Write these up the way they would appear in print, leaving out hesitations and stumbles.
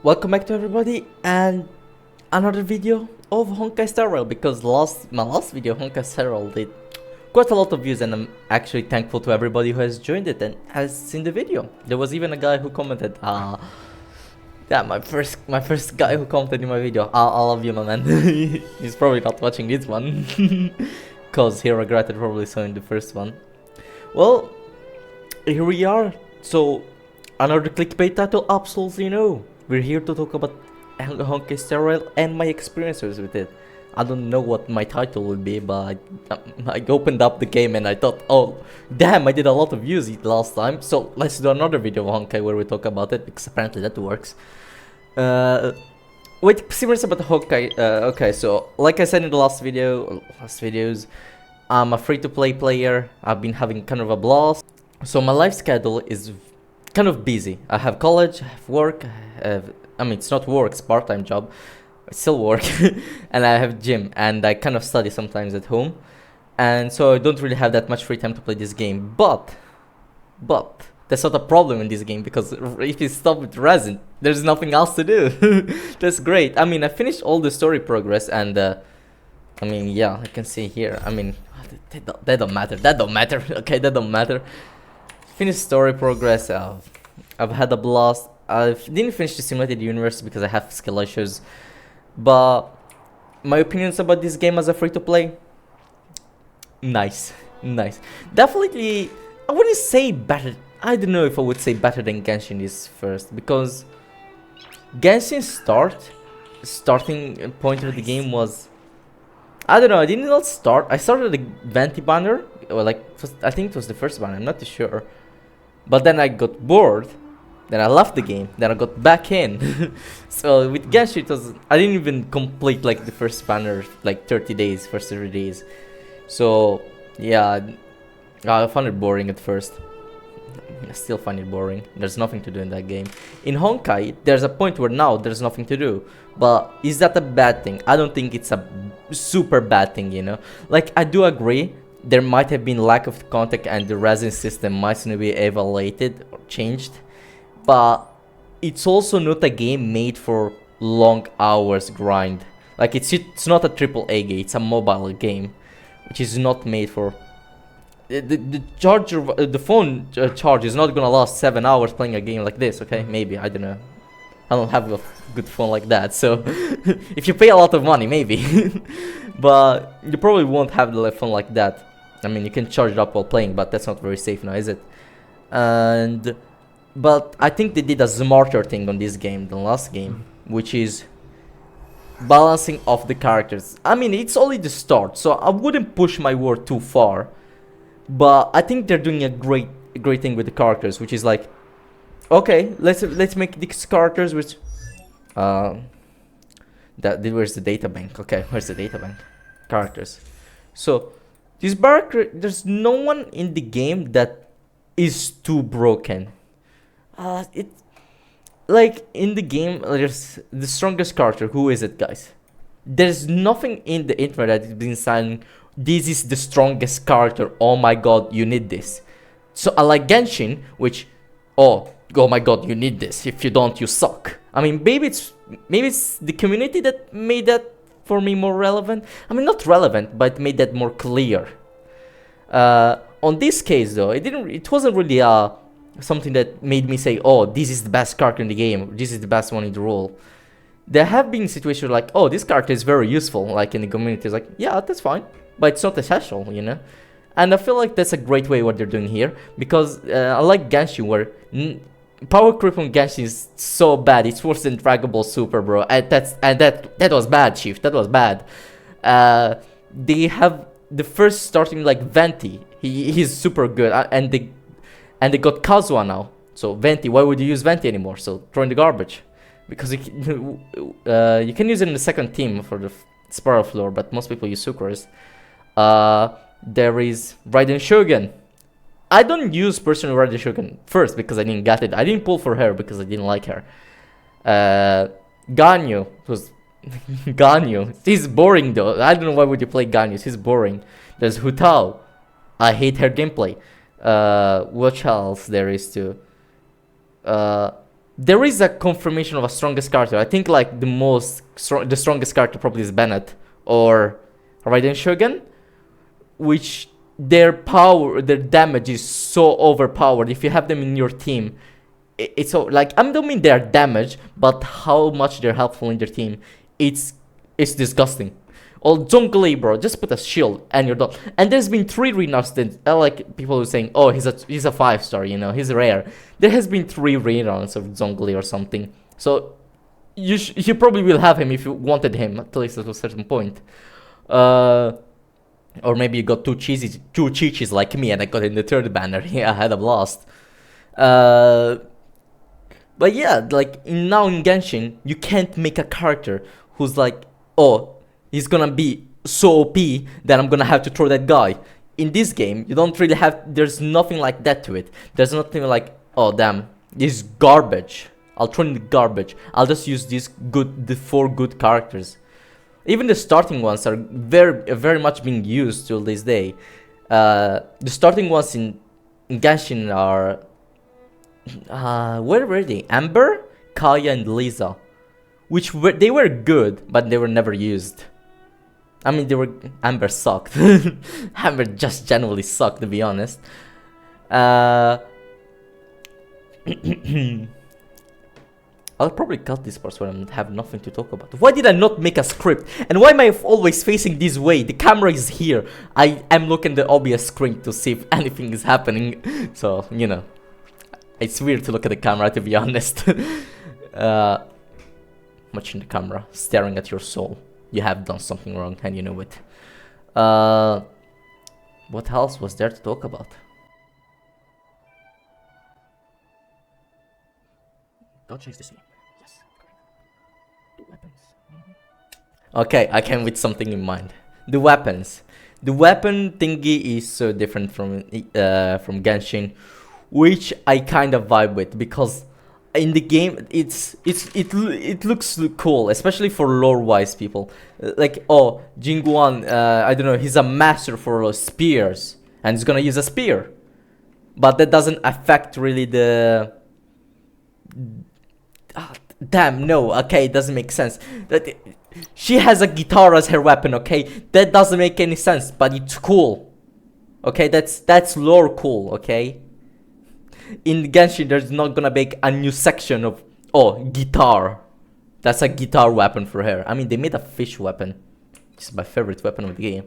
Welcome back to everybody and another video of Honkai Star Rail, because my last video Honkai Star Rail did quite a lot of views, and I'm actually thankful to everybody who has joined it and has seen the video. There was even a guy who commented, yeah, my first guy who commented in my video. I love you, my man. He's probably not watching this one cause he regretted probably seeing the first one. Well, here we are. So another clickbait title, absolutely no. We're here to talk about Honkai Star Rail and my experiences with it. I don't know what my title would be, but I opened up the game and I thought, oh damn, I did a lot of views it last time, so let's do another video of Honkai where we talk about it, because apparently that works. Wait, serious about Honkai. Okay, so like I said in the last videos, I'm a free-to-play player. I've been having kind of a blast. So my life schedule is kind of busy. I have college, I have work, I mean, it's not work, it's part-time job. I still work. And I have gym, and I kind of study sometimes at home. And so I don't really have that much free time to play this game. But that's not a problem in this game, because if you stop with resin, there's nothing else to do. That's great. I mean, I finished all the story progress, and I mean, yeah, I can see here. I mean, that don't matter. Okay, that don't matter. Finished story progress. I've had a blast. I didn't finish the simulated universe because I have skill issues, but my opinions about this game as a free-to-play, nice. Definitely, I wouldn't say better. I don't know if I would say better than Genshin is first, because Genshin's starting point of the game was, I don't know. I did not start. I started the Venti banner, or like I think it was the first banner. I'm not too sure. But then I got bored, then I left the game, then I got back in. So with Genshin, I didn't even complete like the first banner, like 30 days, first 30 days. So yeah, I found it boring at first. I still find it boring. There's nothing to do in that game. In Honkai, there's a point where now there's nothing to do. But is that a bad thing? I don't think it's a super bad thing, you know? Like, I do agree there might have been lack of contact and the resin system might not be evaluated or changed, but it's also not a game made for long hours grind. Like, it's not a AAA game, it's a mobile game, which is not made for the charger. The phone charge is not gonna last 7 hours playing a game like this. Okay, maybe, I don't know, I don't have a good phone like that, so if you pay a lot of money, maybe. But you probably won't have the phone like that. I mean, you can charge it up while playing, but that's not very safe now, is it? But I think they did a smarter thing on this game than last game, which is balancing off the characters. I mean, it's only the start, so I wouldn't push my word too far. But I think they're doing a great thing with the characters, which is like, okay, let's make these characters which where's the data bank? Okay, where's the data bank? Characters. So there's no one in the game that is too broken. Like in the game, there's the strongest character. Who is it, guys? There's nothing in the internet that has been saying this is the strongest character. Oh my god, you need this. So I like Genshin, which, oh my god, you need this. If you don't, you suck. I mean, maybe it's the community that made that for me more relevant. I mean, not relevant, but it made that more clear. On this case, though, it wasn't really something that made me say, oh, this is the best character in the game, this is the best one in the role. There have been situations like, oh, this character is very useful, like in the community. It's like, yeah, that's fine, but it's not essential, you know. And I feel like that's a great way what they're doing here, because I like Genshin, where power creep on Genshin is so bad, it's worse than Dragon Ball Super, bro. And that was bad, Chief. That was bad. They have the first starting like Venti. He's super good, and they got Kazuha now. So Venti, why would you use Venti anymore? So throw in the garbage, because you can use it in the second team for the Spiral Floor, but most people use Sucrose. There is Raiden Shogun. I don't use personally Raiden Shogun first because I didn't get it. I didn't pull for her because I didn't like her. Ganyu, who's Ganyu. He's boring though. I don't know why would you play Ganyu. He's boring. There's Hutao. I hate her gameplay. What else there is to? there is a confirmation of a strongest character. I think like the strongest character probably is Bennett or Raiden Shogun, which their damage is so overpowered. If you have them in your team, it's so like, I don't mean their damage, but how much they're helpful in their team. It's disgusting. Or Zhongli, bro, just put a shield and you're done. And there's been 3 reruns that like people who are saying, oh, he's a 5-star, you know, he's rare. There has been 3 reruns of Zhongli or something. So you probably will have him if you wanted him, at least at a certain point. Or maybe you got two cheeches like me and I got in the 3rd banner. Yeah, I had a blast. But yeah, like now in Genshin, you can't make a character who's like, oh, he's gonna be so OP that I'm gonna have to throw that guy. In this game, you don't really have, there's nothing like that to it. There's nothing like, oh damn, this is garbage, I'll throw in the garbage. I'll just use the 4 good characters. Even the starting ones are very much being used till this day. The starting ones in Genshin are where were they? Amber, Kaya, and Lisa, they were good, but they were never used. I mean, Amber sucked. Amber just generally sucked, to be honest. I'll probably cut this part so I have nothing to talk about. Why did I not make a script? And why am I always facing this way? The camera is here. I am looking at the OBS screen to see if anything is happening. So, you know, it's weird to look at the camera, to be honest. Watching the camera, staring at your soul. You have done something wrong and you know it. What else was there to talk about? Don't chase the scene. Yes. The weapons. Okay, I came with something in mind. The weapons. The weapon thingy is so different from Genshin, which I kind of vibe with, because in the game it looks cool, especially for lore-wise people. Like, oh, Jingguan, I don't know, he's a master for spears, and he's gonna use a spear, but that doesn't affect really the. Damn, no, okay, it doesn't make sense. She has a guitar as her weapon, okay? That doesn't make any sense, but it's cool. Okay, that's lore cool, okay? In Genshin, there's not gonna make a new section of, oh, guitar. That's a guitar weapon for her. I mean, they made a fish weapon. It's my favorite weapon of the game.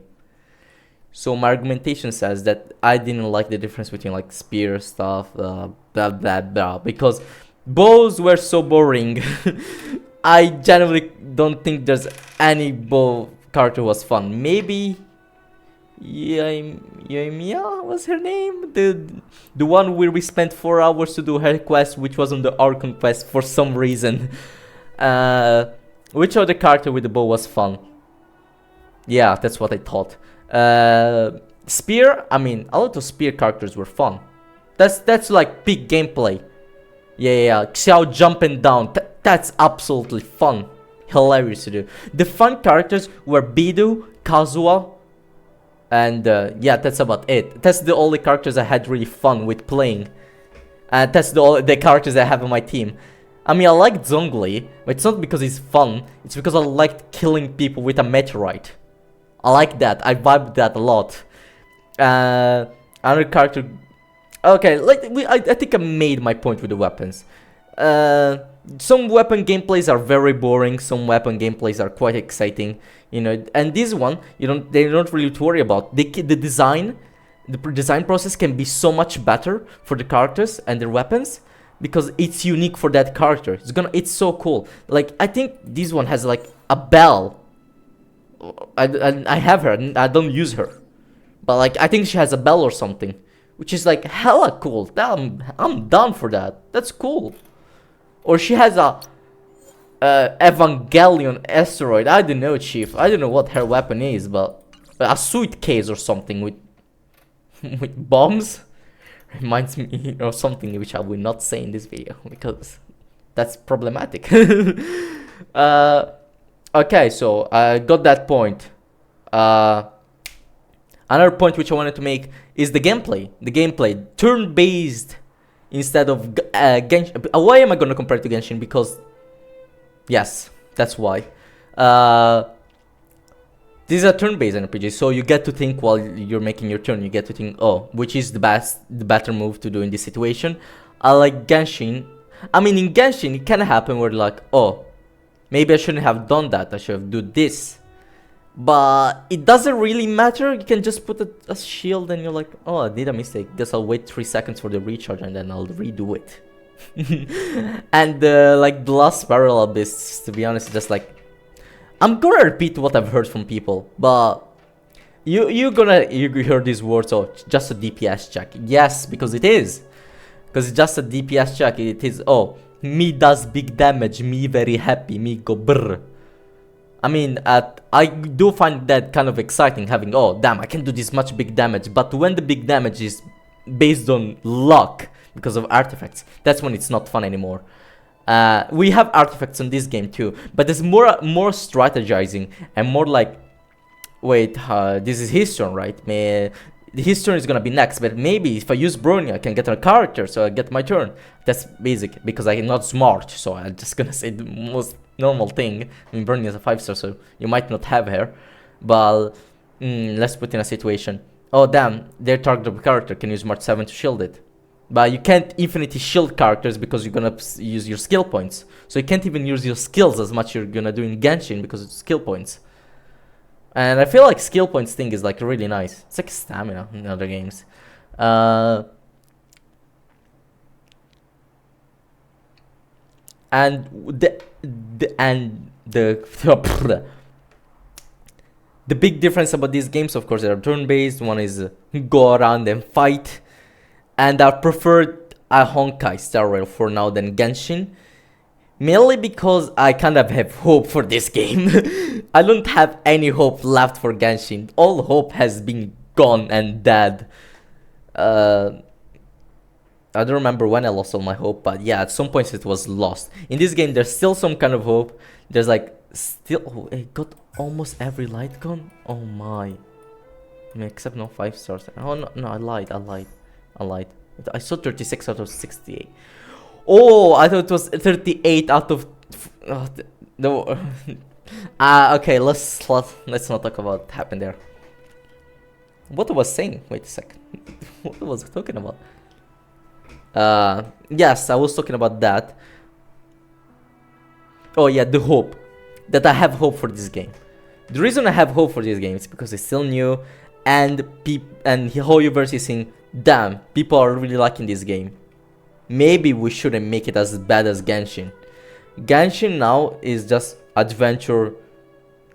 So my argumentation says that I didn't like the difference between like spear stuff, blah blah blah, because bows were so boring. I generally don't think there's any bow character was fun. Maybe Yoimiya was her name, the one where we spent 4 hours to do her quest, which was on the Archon quest for some reason. Which other character with the bow was fun? Yeah, that's what I thought. Spear, I mean, a lot of spear characters were fun. That's like peak gameplay. Yeah, Xiao jumping down, that's absolutely fun, hilarious to do. The fun characters were Bidu, Kazuha, and yeah, that's about it. That's the only characters I had really fun with playing. And that's the characters I have on my team. I mean, I like Zhongli, but it's not because he's fun, it's because I liked killing people with a meteorite. I like that, I vibe that a lot. Another character. Okay, like I think I made my point with the weapons. Some weapon gameplays are very boring. Some weapon gameplays are quite exciting, you know. And this one, they don't really worry about. The design process can be so much better for the characters and their weapons because it's unique for that character. It's so cool. Like, I think this one has like a bell. I have her. I don't use her, but like I think she has a bell or something, which is like hella cool. I'm down for that. That's cool. Or she has a Evangelion asteroid. I don't know, Chief. I don't know what her weapon is, but a suitcase or something with bombs reminds me of something which I will not say in this video because that's problematic. Okay, so I got that point. Another point which I wanted to make is the gameplay. The gameplay, turn-based instead of Genshin. Why am I gonna compare it to Genshin? Because yes, that's why. This is a turn-based RPG, so you get to think while you're making your turn. You get to think, oh, which is the better move to do in this situation. I like Genshin. I mean, in Genshin, it can happen where like, oh, maybe I shouldn't have done that. I should have done this. But it doesn't really matter. You can just put a shield and you're like, oh, I did a mistake. Guess I'll wait 3 seconds for the recharge and then I'll redo it. And like the last parallel abyss, to be honest, just like, I'm gonna repeat what I've heard from people, but you heard these words, oh, just a DPS check. Yes, because it is. Because it's just a DPS check. It is, oh, me does big damage, me very happy, me go brr. I mean, I do find that kind of exciting, having, oh, damn, I can do this much big damage. But when the big damage is based on luck, because of artifacts, that's when it's not fun anymore. We have artifacts in this game too, but there's more strategizing and more like, wait, this is his turn, right? His turn is gonna be next, but maybe if I use Bronya, I can get a character, so I get my turn. That's basic, because I'm not smart, so I'm just gonna say the most normal thing. I mean, Bronya is a 5-star, so you might not have her, but let's put in a situation. Oh damn, their target character can use March 7 to shield it. But you can't infinitely shield characters because you're gonna use your skill points. So you can't even use your skills as much you're gonna do in Genshin because it's skill points. And I feel like skill points thing is like really nice. It's like stamina in other games. And the big difference about these games, of course, they are turn-based. One is go around and fight. And I preferred a Honkai Star Rail for now than Genshin. Mainly because I kind of have hope for this game. I don't have any hope left for Genshin. All hope has been gone and dead. I don't remember when I lost all my hope, but yeah, at some points it was lost. In this game, there's still some kind of hope. There's like still... Oh, I got almost every light gun? Oh my. I mean, except no 5 stars. Oh no, I lied. I saw 36 out of 68. Oh, I thought it was 38 out of... no. Okay, let's not talk about what happened there. What I was saying? Wait a second. What was I talking about? Yes, I was talking about that. Oh yeah, the hope. That I have hope for this game. The reason I have hope for this game is because it's still new, and Hoyoverse is saying, damn, people are really liking this game. Maybe we shouldn't make it as bad as Genshin. Genshin now is just adventure,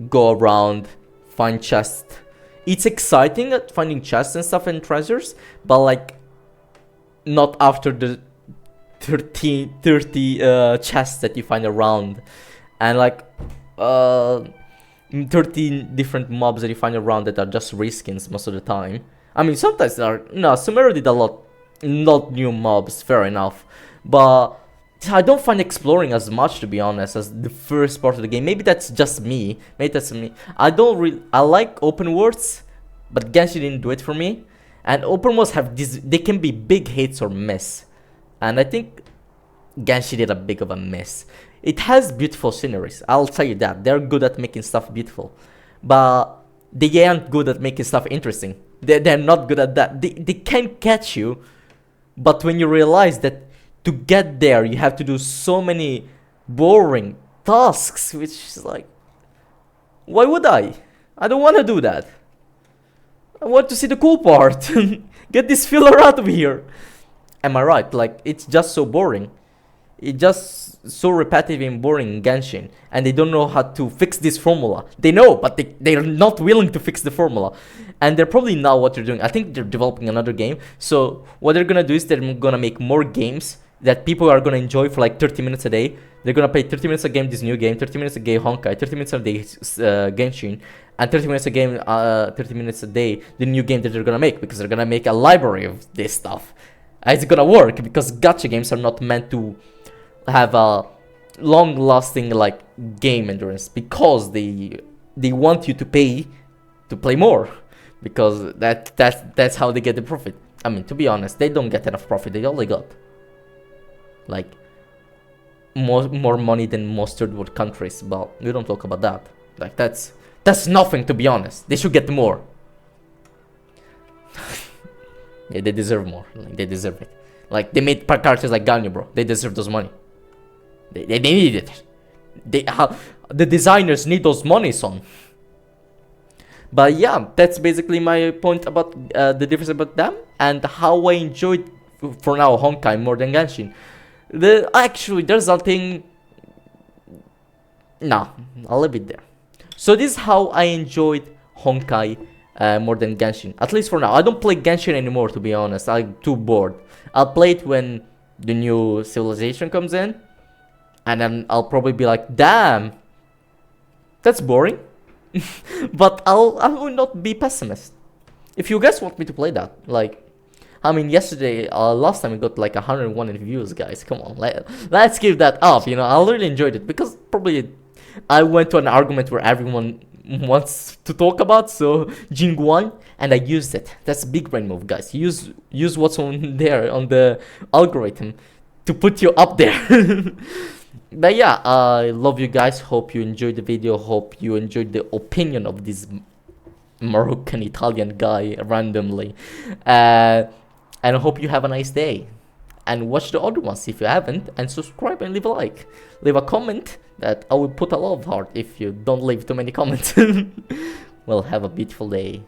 go around, find chests. It's exciting at finding chests and stuff and treasures, but like not after the 30 chests that you find around, and like 13 different mobs that you find around that are just reskins most of the time. I mean, sometimes there are... No, Sumeru did a lot, not new mobs, fair enough. But I don't find exploring as much, to be honest, as the first part of the game. Maybe that's just me. I like open worlds, but Genshin didn't do it for me. And open worlds have this... They can be big hits or miss. And I think Genshin did a big of a miss. It has beautiful sceneries, I'll tell you that. They're good at making stuff beautiful. But they aren't good at making stuff interesting. They're not good at that. They can catch you, but when you realize that to get there you have to do so many boring tasks, which is like, why would I? I don't want to do that. I want to see the cool part. Get this filler out of here. Am I right? Like, it's just so boring. It's just so repetitive and boring in Genshin, and they don't know how to fix this formula. They know, but they're not willing to fix the formula. And they're probably not what they're doing. I think they're developing another game. So what they're gonna do is they're gonna make more games that people are gonna enjoy for like 30 minutes a day. They're gonna play 30 minutes a game this new game, 30 minutes a game Honkai, 30 minutes a day Genshin, and 30 minutes a game, 30 minutes a day the new game that they're gonna make, because they're gonna make a library of this stuff. It's gonna work because gacha games are not meant to have a long-lasting like game endurance, because they want you to pay to play more, because that's how they get the profit. I mean, to be honest, they don't get enough profit. They only got like more money than most third world countries, but we don't talk about that. Like that's nothing, to be honest. They should get more. Yeah, they deserve more. Like, they deserve it. Like, they made characters like Ganyu, bro. They deserve those money. They need it. The designers need those money, son. But yeah, that's basically my point about the difference about them and how I enjoyed, for now, Honkai more than Genshin. Actually, there's something. Nah, I'll leave it there. So this is how I enjoyed Honkai more than Genshin. At least for now. I don't play Genshin anymore, to be honest. I'm too bored. I'll play it when the new civilization comes in, and then I'll probably be like, damn, that's boring. But I will not be pessimist. If you guys want me to play that, like, I mean, yesterday, last time we got like 101 views, guys. Come on, let's keep that up. You know, I really enjoyed it because probably I went to an argument where everyone wants to talk about, so Jing won, and I used it. That's a big brain move, guys. Use what's on there on the algorithm to put you up there. But yeah, I love you guys. Hope you enjoyed the video. Hope you enjoyed the opinion of this Moroccan Italian guy randomly. And I hope you have a nice day. And watch the other ones if you haven't. And subscribe and leave a like. Leave a comment that I will put a lot of heart if you don't leave too many comments. Well, have a beautiful day.